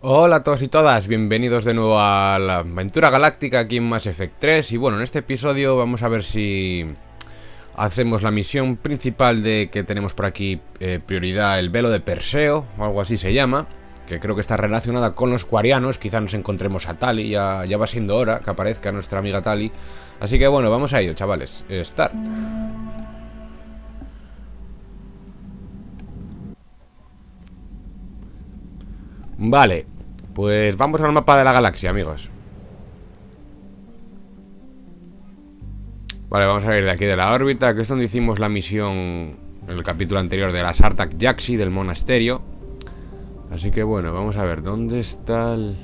Hola a todos y todas, bienvenidos de nuevo a la aventura galáctica aquí en Mass Effect 3. Y bueno, en este episodio vamos a ver si hacemos la misión principal de que tenemos por aquí, prioridad, el Velo de Perseo, o algo así se llama, que creo que está relacionada con los cuarianos. Quizá nos encontremos a Tali, ya va siendo hora que aparezca nuestra amiga Tali. Así que bueno, vamos a ello, chavales. Start. Vale, pues vamos al mapa de la galaxia, amigos. Vale, vamos a ir de aquí de la órbita, que es donde hicimos la misión en el capítulo anterior de la Sartak Yaxi del monasterio. Así que bueno, vamos a ver, ¿dónde está el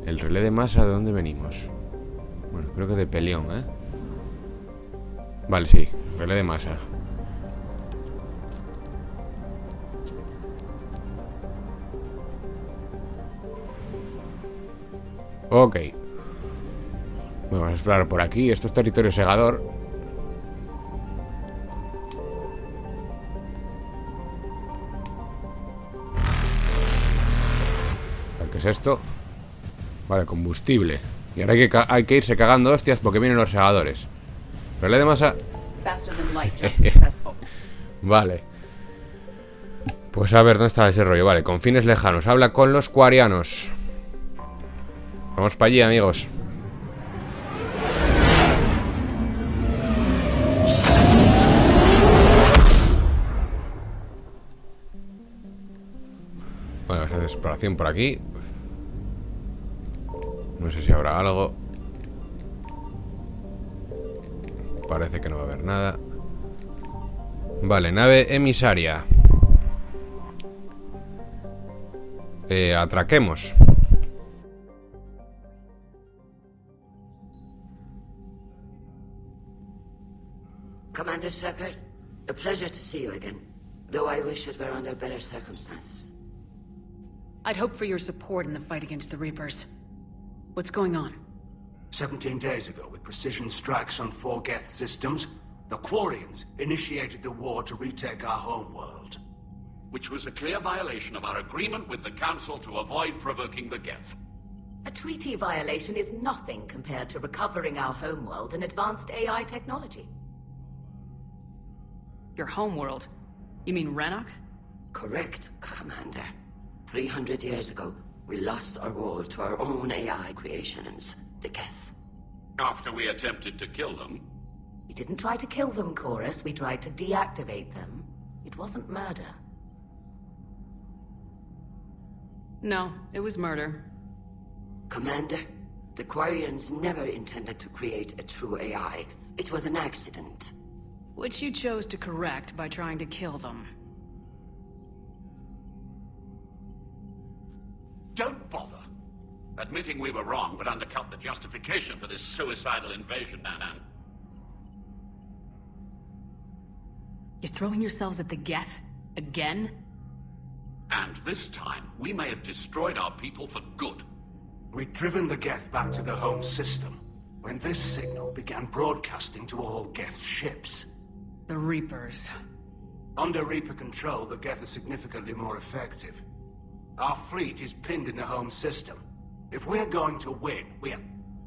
relé de masa? ¿De dónde venimos? Bueno, creo que de Pelión, ¿eh? Vale, sí, relé de masa. Ok. Vamos a explorar por aquí. Esto es territorio segador. ¿Qué es esto? Vale, combustible. Y ahora hay que irse cagando hostias porque vienen los segadores. Relé de masa. Vale. Pues a ver, ¿dónde está ese rollo? Vale, con fines lejanos. Habla con los cuarianos. Vamos para allí, amigos. Bueno, vamos a hacer exploración por aquí. No sé si habrá algo. Parece que no va a haber nada. Vale, nave emisaria. Atraquemos. Commander Shepard, a pleasure to see you again, though I wish it were under better circumstances. I'd hope for your support in the fight against the Reapers. What's going on? 17 days ago, with precision strikes on 4 Geth systems, the Quarians initiated the war to retake our homeworld. Which was a clear violation of our agreement with the Council to avoid provoking the Geth. A treaty violation is nothing compared to recovering our homeworld and advanced AI technology. Your homeworld? You mean Rannoch? Correct, Commander. 300 years ago, we lost our world to our own AI creations, the Geth. After we attempted to kill them. We didn't try to kill them, Chorus. We tried to deactivate them. It wasn't murder. No, it was murder. Commander, the Quarians never intended to create a true AI. It was an accident. Which you chose to correct by trying to kill them. Don't bother. Admitting we were wrong would undercut the justification for this suicidal invasion, Nan. You're throwing yourselves at the Geth? Again? And this time, we may have destroyed our people for good. We'd driven the Geth back to the home system when this signal began broadcasting to all Geth ships. The Reapers. Under Reaper control, the Geth are significantly more effective. Our fleet is pinned in the home system. If we're going to win, we're...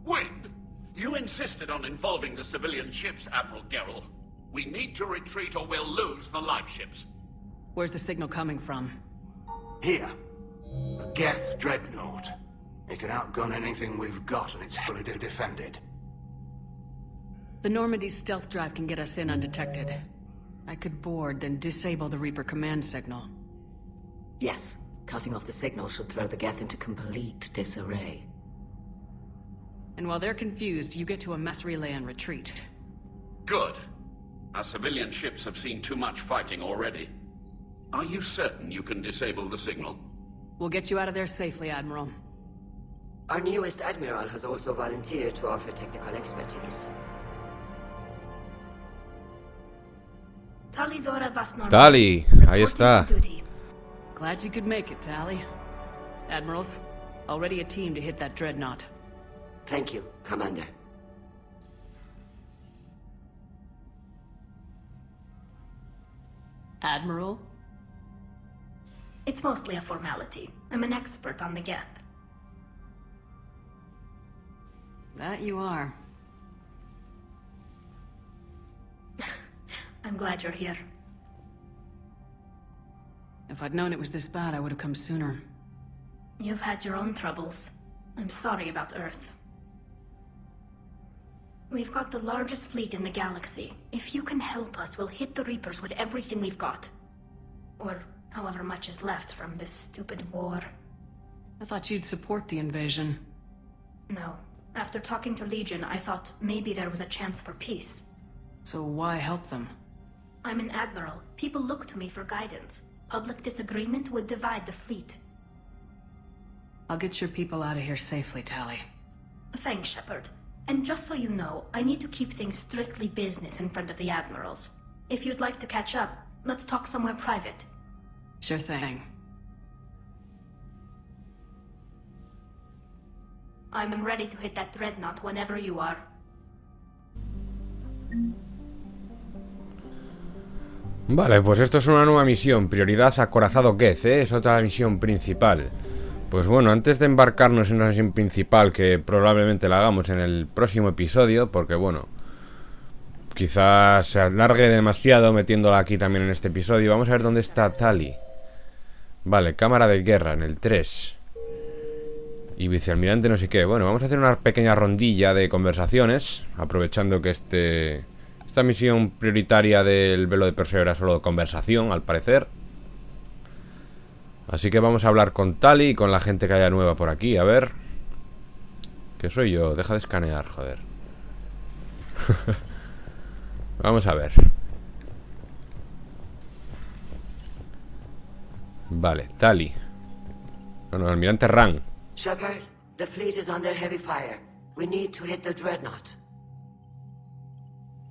Win? You insisted on involving the civilian ships, Admiral Gerrel. We need to retreat or we'll lose the live ships. Where's the signal coming from? Here. A Geth dreadnought. It can outgun anything we've got, and it's heavily defended. The Normandy's stealth drive can get us in undetected. I could board, then disable the Reaper command signal. Yes, cutting off the signal should throw the Geth into complete disarray. And while they're confused, you get to a mass relay and retreat. Good. Our civilian ships have seen too much fighting already. Are you certain you can disable the signal? We'll get you out of there safely, Admiral. Our newest Admiral has also volunteered to offer technical expertise. Tali, ahí está. Glad you could make it, Tali. Admirals, already a team to hit that dreadnought. Thank you, Commander. Admiral? It's mostly a formality. I'm an expert on the Geth. That you are. I'm glad you're here. If I'd known it was this bad, I would have come sooner. You've had your own troubles. I'm sorry about Earth. We've got the largest fleet in the galaxy. If you can help us, we'll hit the Reapers with everything we've got. Or however much is left from this stupid war. I thought you'd support the invasion. No. After talking to Legion, I thought maybe there was a chance for peace. So why help them? I'm an admiral. People look to me for guidance. Public disagreement would divide the fleet. I'll get your people out of here safely, Tali. Thanks, Shepard. And just so you know, I need to keep things strictly business in front of the admirals. If you'd like to catch up, let's talk somewhere private. Sure thing. I'm ready to hit that dreadnought whenever you are. Vale, pues esto es una nueva misión. Prioridad acorazado Geth, ¿eh? Es otra misión principal. Pues bueno, antes de embarcarnos en la misión principal, que probablemente la hagamos en el próximo episodio, porque bueno, quizás se alargue demasiado metiéndola aquí también en este episodio. Vamos a ver dónde está Tali. Vale, cámara de guerra en el 3. Y vicealmirante no sé qué. Bueno, vamos a hacer una pequeña rondilla de conversaciones, aprovechando que esta misión prioritaria del Velo de Perseo era solo conversación, al parecer. Así que vamos a hablar con Tali y con la gente que haya nueva por aquí. A ver. ¿Qué soy yo? Deja de escanear, joder. Vamos a ver. Vale, Tali. No, almirante Ran. Shepard, the fleet is under heavy fire. We need to hit the dreadnought.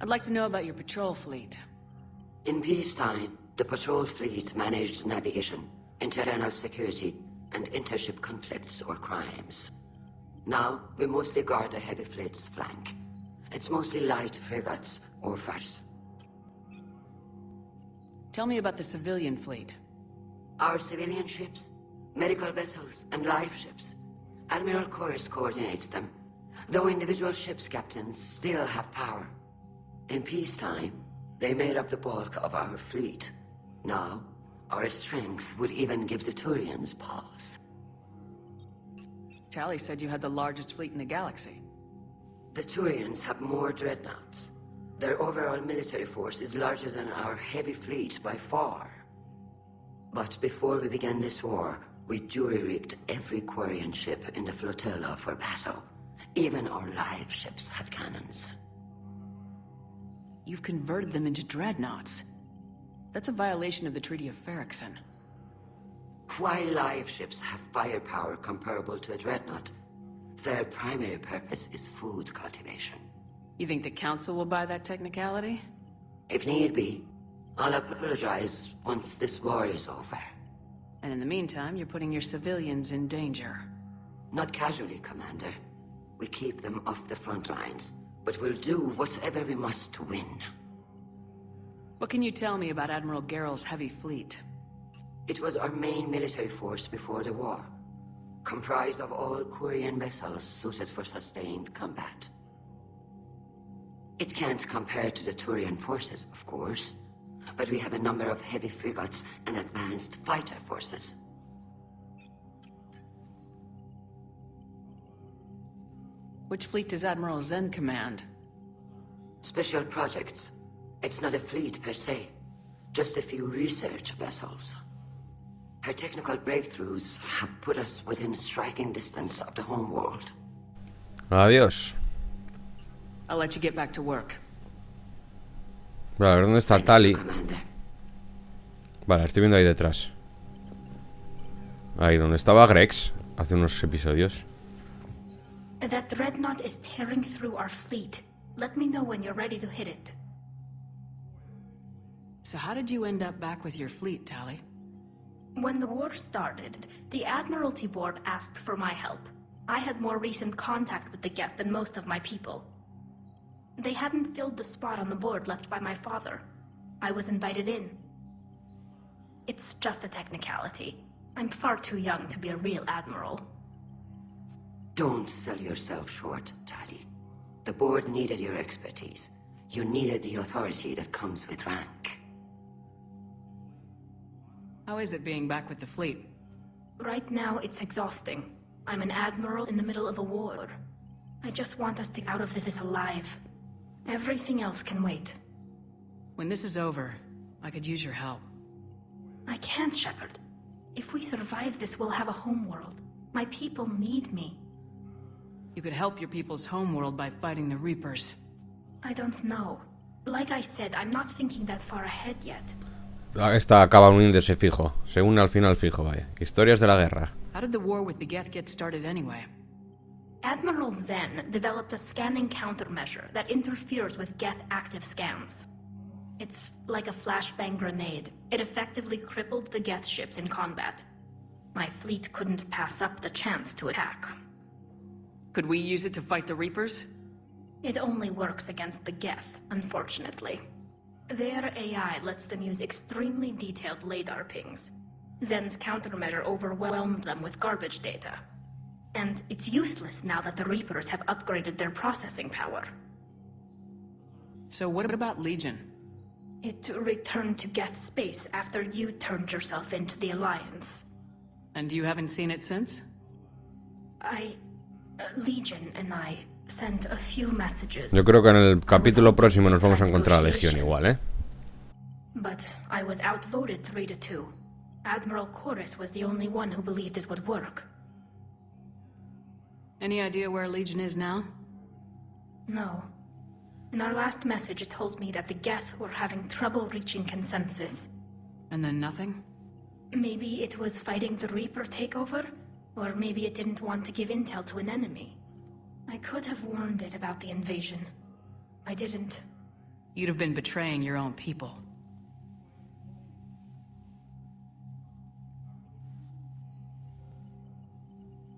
I'd like to know about your patrol fleet. In peacetime, the patrol fleet managed navigation, internal security, and intership conflicts or crimes. Now, we mostly guard the heavy fleet's flank. It's mostly light frigates or fighters. Tell me about the civilian fleet. Our civilian ships, medical vessels, and live ships. Admiral Chorus coordinates them, though individual ships' captains still have power. In peacetime, they made up the bulk of our fleet. Now, our strength would even give the Turians pause. Tali said you had the largest fleet in the galaxy. The Turians have more dreadnoughts. Their overall military force is larger than our heavy fleet by far. But before we began this war, we jury-rigged every Quarian ship in the flotilla for battle. Even our live ships have cannons. You've converted them into dreadnoughts. That's a violation of the Treaty of Ferrixon. While live ships have firepower comparable to a dreadnought, their primary purpose is food cultivation. You think the Council will buy that technicality? If need be, I'll apologize once this war is over. And in the meantime, you're putting your civilians in danger. Not casually, Commander. We keep them off the front lines, but we'll do whatever we must to win. What can you tell me about Admiral Geral's heavy fleet? It was our main military force before the war, comprised of all Quarian vessels suited for sustained combat. It can't compare to the Turian forces, of course, but we have a number of heavy frigates and advanced fighter forces. Which fleet does Admiral Zen command? Special projects. It's not a fleet per se, just a few research vessels. Her technical breakthroughs have put us within striking distance of the home world. Adiós. I'll let you get back to work. Vale, a ver dónde está Tali. Commander. Vale, estoy viendo ahí detrás. Ahí, donde estaba Grex hace unos episodios. That dreadnought is tearing through our fleet. Let me know when you're ready to hit it. So how did you end up back with your fleet, Tali? When the war started, the Admiralty Board asked for my help. I had more recent contact with the Geth than most of my people. They hadn't filled the spot on the board left by my father. I was invited in. It's just a technicality. I'm far too young to be a real admiral. Don't sell yourself short, Tali. The board needed your expertise. You needed the authority that comes with rank. How is it being back with the fleet? Right now, it's exhausting. I'm an admiral in the middle of a war. I just want us to get out of this alive. Everything else can wait. When this is over, I could use your help. I can't, Shepard. If we survive this, we'll have a homeworld. My people need me. You could help your people's homeworld by fighting the Reapers. I don't know. Like I said, I'm not thinking that far ahead yet. Esta acaba uniéndose fijo. Se une al final fijo, vaya. Historias de la guerra. How did the war with the Geth get started anyway? Admiral Zen developed a scanning countermeasure that interferes with Geth active scans. It's like a flashbang grenade. It effectively crippled the Geth ships in combat. My fleet couldn't pass up the chance to attack. Could we use it to fight the Reapers? It only works against the Geth, unfortunately. Their AI lets them use extremely detailed LADAR pings. Zen's countermeasure overwhelmed them with garbage data. And it's useless now that the Reapers have upgraded their processing power. So what about Legion? It returned to Geth space after you turned yourself into the Alliance. And you haven't seen it since? Legion and I sent a few messages. Yo creo que en el capítulo próximo nos vamos a encontrar a Legión igual, ¿eh? But I was outvoted 3-2. Admiral Chorus was the only one who believed it would work. Any idea where Legion is now? No. In our last message, it told me that the Geth were having trouble reaching consensus. And then nothing? Maybe it was fighting the Reaper takeover? Or maybe it didn't want to give intel to an enemy. I could have warned it about the invasion. I didn't. You'd have been betraying your own people.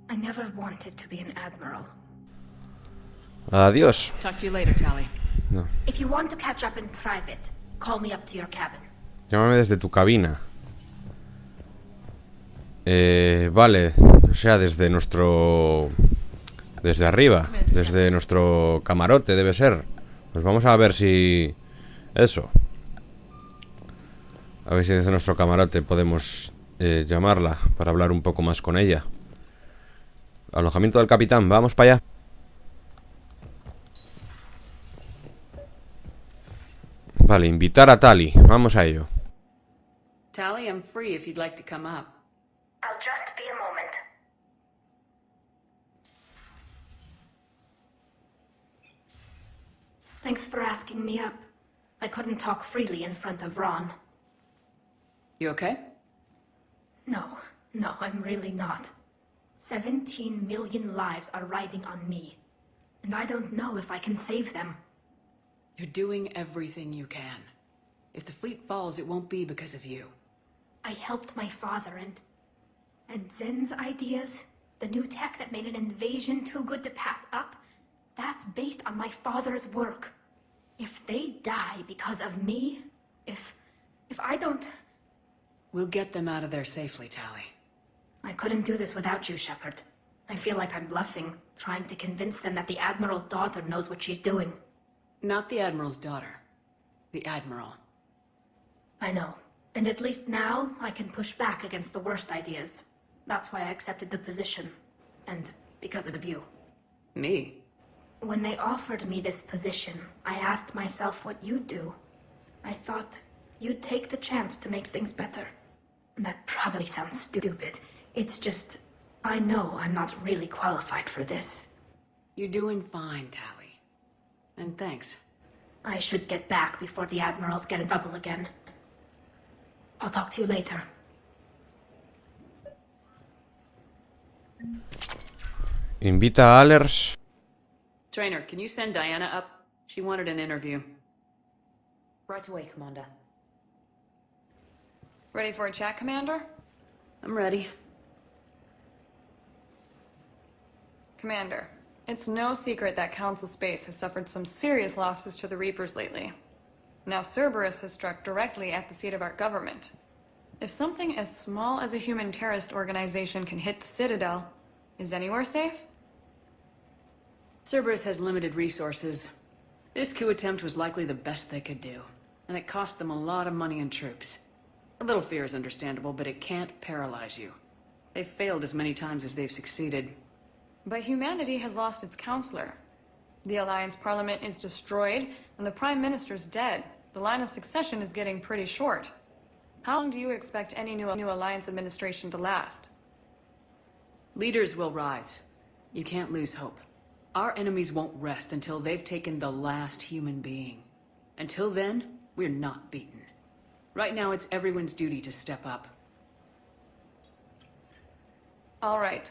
I never wanted to be an admiral. Adiós. Talk to you later, Tali. No. If you want to catch up in private, call me up to your cabin. Llámame desde tu cabina. Vale. O sea, desde nuestro... Desde arriba. Desde nuestro camarote, debe ser. Pues vamos a ver si... Eso. A ver si desde nuestro camarote podemos llamarla para hablar un poco más con ella. Alojamiento del capitán, vamos para allá. Vale, invitar a Tali, vamos a ello. Tali, I'm free if you'd like to come up. I'll just be a moment. Thanks for asking me up. I couldn't talk freely in front of Ron. You okay? No, I'm really not. 17 million lives are riding on me, and I don't know if I can save them. You're doing everything you can. If the fleet falls, it won't be because of you. I helped my father and Zen's ideas, the new tech that made an invasion too good to pass up, that's based on my father's work. If they die because of me, if I don't... We'll get them out of there safely, Tali. I couldn't do this without you, Shepard. I feel like I'm bluffing, trying to convince them that the Admiral's daughter knows what she's doing. Not the Admiral's daughter. The Admiral. I know. And at least now, I can push back against the worst ideas. That's why I accepted the position. And because of you. Me? When they offered me this position, I asked myself what you'd do. I thought you'd take the chance to make things better. That probably sounds stupid. It's just, I know I'm not really qualified for this. You're doing fine, Tali. And thanks. I should get back before the Admirals get in trouble again. I'll talk to you later. Invita a Allers. Trainer, can you send Diana up? She wanted an interview. Right away, Commander. Ready for a chat, Commander? I'm ready. Commander, it's no secret that Council Space has suffered some serious losses to the Reapers lately. Now Cerberus has struck directly at the seat of our government. If something as small as a human terrorist organization can hit the Citadel, is anywhere safe? Cerberus has limited resources. This coup attempt was likely the best they could do, and it cost them a lot of money and troops. A little fear is understandable, but it can't paralyze you. They've failed as many times as they've succeeded. But humanity has lost its counselor. The Alliance Parliament is destroyed, and the Prime Minister's dead. The line of succession is getting pretty short. How long do you expect any new Alliance administration to last? Leaders will rise. You can't lose hope. Our enemies won't rest until they've taken the last human being. Until then, we're not beaten. Right now, it's everyone's duty to step up. All right.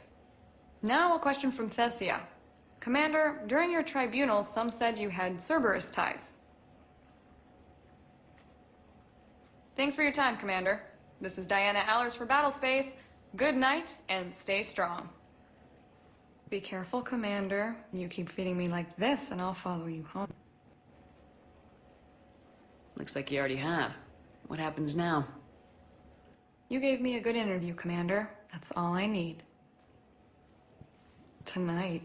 Now a question from Thessia. Commander, during your tribunal, some said you had Cerberus ties. Thanks for your time, Commander. This is Diana Allers for Battlespace. Good night, and stay strong. Be careful, Commander. You keep feeding me like this, and I'll follow you home. Looks like you already have. What happens now? You gave me a good interview, Commander. That's all I need. Tonight.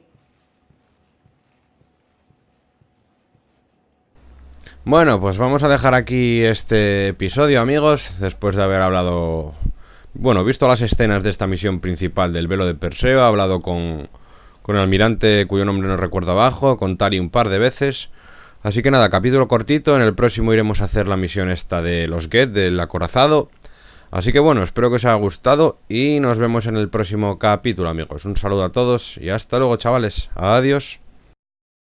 Bueno, pues vamos a dejar aquí este episodio, amigos, después de haber hablado, bueno, visto las escenas de esta misión principal del Velo de Perseo. He hablado con el almirante, cuyo nombre no recuerdo abajo, con Tali un par de veces. Así que nada, capítulo cortito. En el próximo iremos a hacer la misión esta de los Get, del acorazado. Así que bueno, espero que os haya gustado y nos vemos en el próximo capítulo, amigos. Un saludo a todos y hasta luego, chavales. Adiós.